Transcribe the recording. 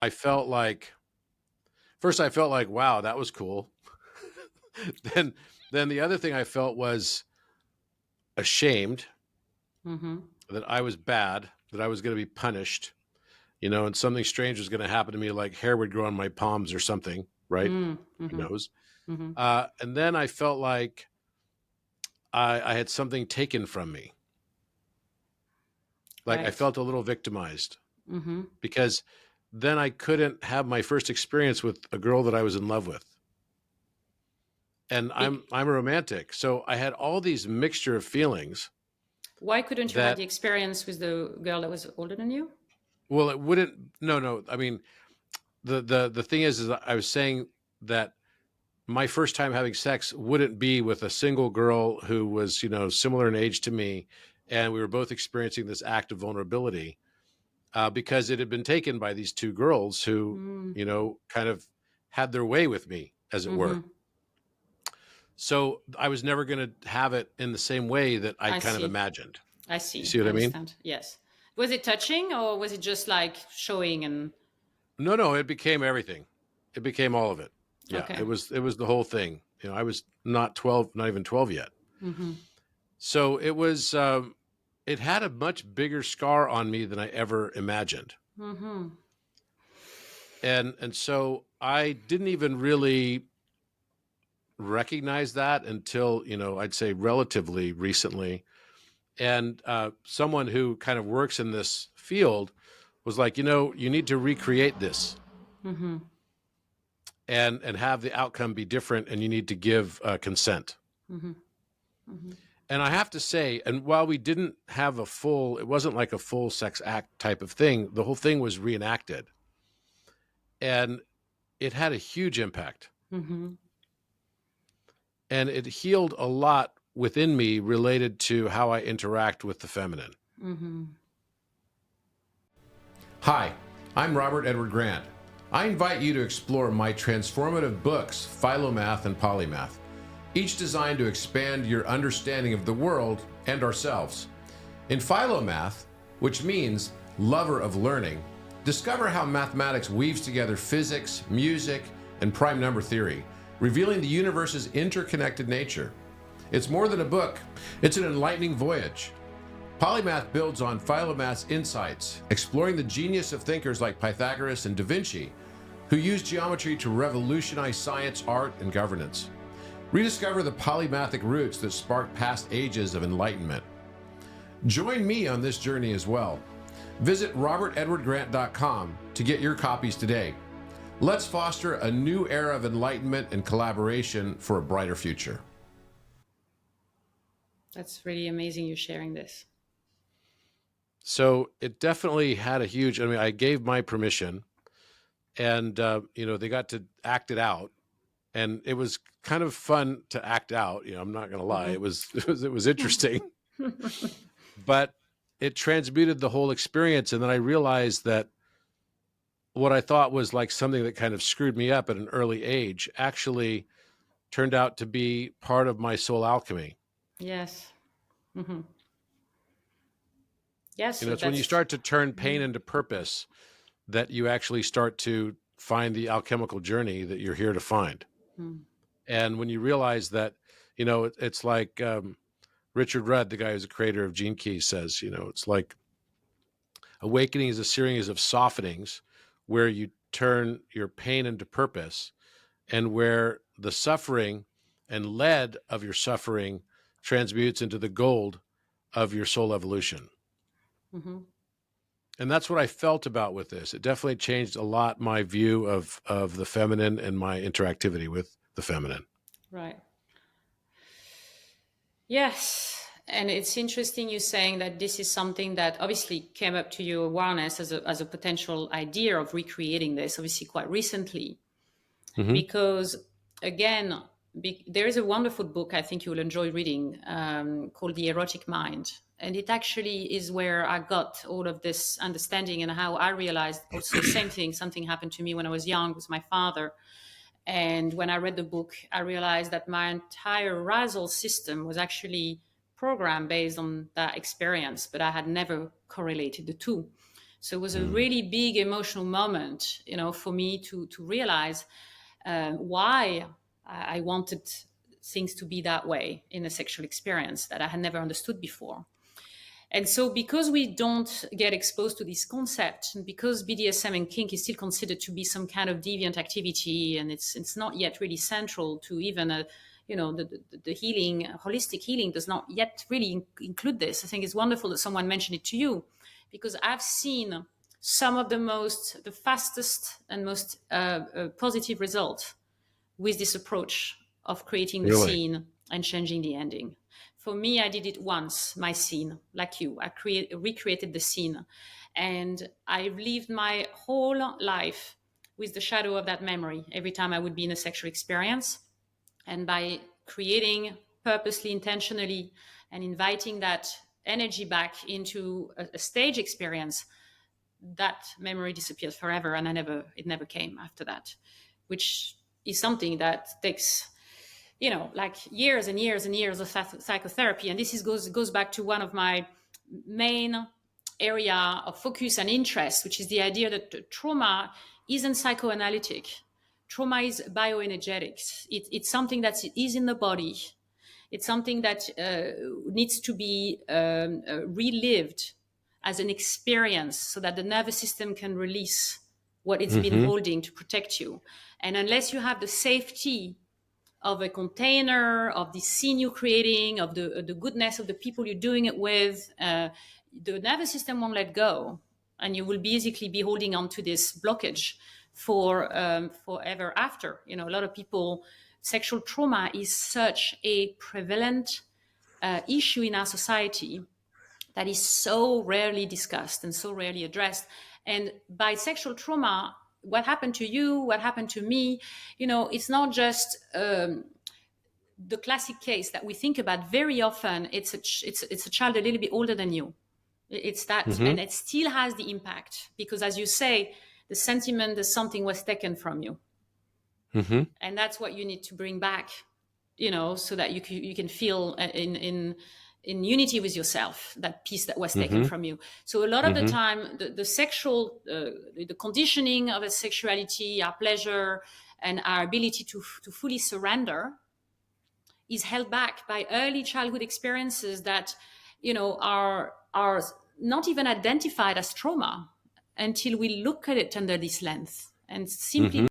I felt like first I felt like, wow, that was cool. then then the other thing I felt was ashamed Mm-hmm. that I was bad, that I was going to be punished, and something strange was going to happen to me, like hair would grow on my palms or something, right? Who Mm-hmm. knows? Mm-hmm. And then I felt like I had something taken from me. Like I Right. felt a little victimized Mm-hmm. because then I couldn't have my first experience with a girl that I was in love with. And Be- I'm a romantic. So I had all these mixture of feelings why couldn't you have that the experience with the girl that was older than you? well it wouldn't no. I mean the thing is I was saying that my first time having sex wouldn't be with a single girl who was, similar in age to me, and we were both experiencing this act of vulnerability because it had been taken by these two girls who, Mm. kind of had their way with me, as it were. Mm-hmm. So I was never going to have it in the same way that I I kind of see. imagined. I You see. see what I I mean? understand. Yes. Was it touching or was it just like showing and No, no, it became everything. It became all of it. Yeah, okay. it was the whole thing. I was not 12, not even 12 yet. Mm-hmm. So it had a much bigger scar on me than I ever imagined. Mm-hmm. And so I didn't even really recognize that until, I'd say relatively recently. And someone who kind of works in this field was like, you need to recreate this Mm-hmm. and have the outcome be different, and you need to give consent. Mm-hmm. Mm-hmm. And I have to say, and while we didn't have it wasn't like a full sex act type of thing. The whole thing was reenacted, and it had a huge impact, Mm-hmm. and it healed a lot within me related to how I interact with the feminine. Mm-hmm. Hi, I'm Robert Edward Grant. I invite you to explore my transformative books, Philomath and Polymath, each designed to expand your understanding of the world and ourselves. In Philomath, which means lover of learning, discover how mathematics weaves together physics, music, and prime number theory, revealing the universe's interconnected nature. It's more than a book, it's an enlightening voyage. Polymath builds on Philomath's insights, exploring the genius of thinkers like Pythagoras and Da Vinci, who used geometry to revolutionize science, art, and governance. Rediscover the polymathic roots that sparked past ages of enlightenment. Join me on this journey as well. Visit robertedwardgrant.com to get your copies today. Let's foster a new era of enlightenment and collaboration for a brighter future. That's really amazing you sharing this. So it definitely had a huge, I mean, I gave my permission, and, they got to act it out. And it was kind of fun to act out. I'm not going to lie. Mm-hmm. It was interesting, but it transmuted the whole experience. And then I realized that what I thought was like something that kind of screwed me up at an early age actually turned out to be part of my soul alchemy. Yes. Mm-hmm. Yes. So It's when you that's. start to turn pain Mhm. into purpose that you actually start to find the alchemical journey that you're here to find. Mm. And when you realize that, it's like Richard Rudd, the guy who's the creator of Gene Keys, says, it's like awakening is a series of softenings where you turn your pain into purpose, and where the suffering and lead of your suffering transmutes into the gold of your soul evolution. Mm-hmm. And that's what I felt about with this. It definitely changed a lot my view of the feminine and my interactivity with the feminine. Right. Yes. And it's interesting you saying that this is something that obviously came up to your awareness as a potential idea of recreating this, obviously quite recently. Hmm. Because again, there is a wonderful book I think you will enjoy reading called The Erotic Mind. And it actually is where I got all of this understanding and how I realized also same thing. Something happened to me when I was young with my father. And when I read the book, I realized that my entire arousal system was actually programmed based on that experience, but I had never correlated the two. So it was a really big emotional moment, for me to realize why I wanted things to be that way in a sexual experience that I had never understood before. And so because we don't get exposed to this concept, and because BDSM and kink is still considered to be some kind of deviant activity, and it's not yet really central to even the healing, holistic healing does not yet really include this. I think it's wonderful that someone mentioned it to you, because I've seen some of the fastest and most positive results with this approach of creating the Really? scene and changing the ending. For me, I did it once, my scene, like you. I recreated the scene. And I've lived my whole life with the shadow of that memory every time I would be in a sexual experience. And by creating purposely, intentionally, and inviting that energy back into a stage experience, that memory disappeared forever, and it never came after that, which is something that takes like years and years and years of psychotherapy. And this goes back to one of my main area of focus and interest, which is the idea that trauma isn't psychoanalytic. Trauma is bioenergetics. It's something that is in the body. It's something that needs to be relived as an experience so that the nervous system can release what it's been holding to protect you. And unless you have the safety of a container, of the scene you're creating, of the goodness of the people you're doing it with, the nervous system won't let go. And you will basically be holding on to this blockage for forever after. A lot of people, sexual trauma is such a prevalent issue in our society that is so rarely discussed and so rarely addressed. And by sexual trauma, what happened to you, what happened to me, it's not just the classic case that we think about. Very often it's a child a little bit older than you. It's that, and it still has the impact, because as you say, the sentiment that something was taken from you. And that's what you need to bring back, so that you can feel in unity with yourself, that piece that was taken from you. So a lot of the time, the sexual, the conditioning of a sexuality, our pleasure, and our ability to fully surrender is held back by early childhood experiences that, are not even identified as trauma until we look at it under this lens and simply